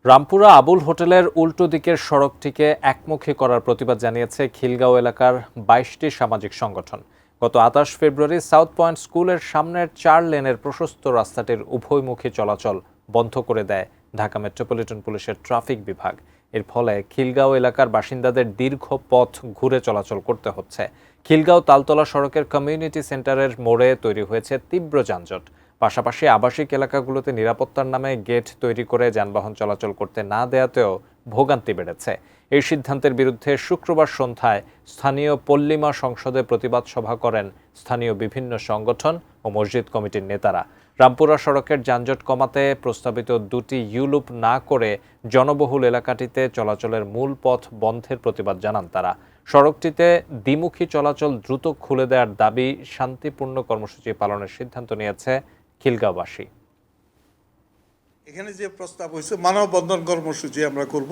রামপুরা আবুল হোটেলের উল্টো দিকের সড়কটিকে একমুখী করার প্রতিবাদ জানিয়েছে খিলগাঁও এলাকার ২২টি সামাজিক সংগঠন। গত ২৮ ফেব্রুয়ারি সাউথ পয়েন্ট স্কুলের সামনের ৪ লেনের প্রশস্ত রাস্তাটির উভয়মুখী চলাচল বন্ধ করে দেয় ঢাকা মেট্রোপলিটন পুলিশের ট্রাফিক বিভাগ। এর ফলে খিলগাঁও এলাকার বাসিন্দাদের দীর্ঘ পথ ঘুরে চলাচল করতে হচ্ছে। খিলগাঁও তালতলা সড়কের কমিউনিটি সেন্টারের মোড়ে তৈরি হয়েছে তীব্র যানজট। পাশাপাশি আবাসিক এলাকাগুলোতে নিরাপত্তার নামে গেট তৈরি করে যানবাহন চলাচল করতে না দেওয়াতেও ভোগান্তি বেড়েছে। এই সিদ্ধান্তের বিরুদ্ধে শুক্রবার সন্ধ্যায় স্থানীয় পল্লিমা সংসদে প্রতিবাদ সভা করেন স্থানীয় বিভিন্ন সংগঠন ও মসজিদ কমিটির নেতারা। রামপুরা সড়কের যানজট কমাতে প্রস্তাবিত দুটি ইউলুপ না করে জনবহুল এলাকাটিতে চলাচলের মূল পথ বন্ধের প্রতিবাদ জানান তারা। সড়কটিতে দ্বিমুখী চলাচল দ্রুত খুলে দেওয়ার দাবি শান্তিপূর্ণ কর্মসূচি পালনের সিদ্ধান্ত নিয়েছে খিলগাঁওবাসী। এখানে যে প্রস্তাব হয়েছে মানববন্ধন কর্মসূচি আমরা করব।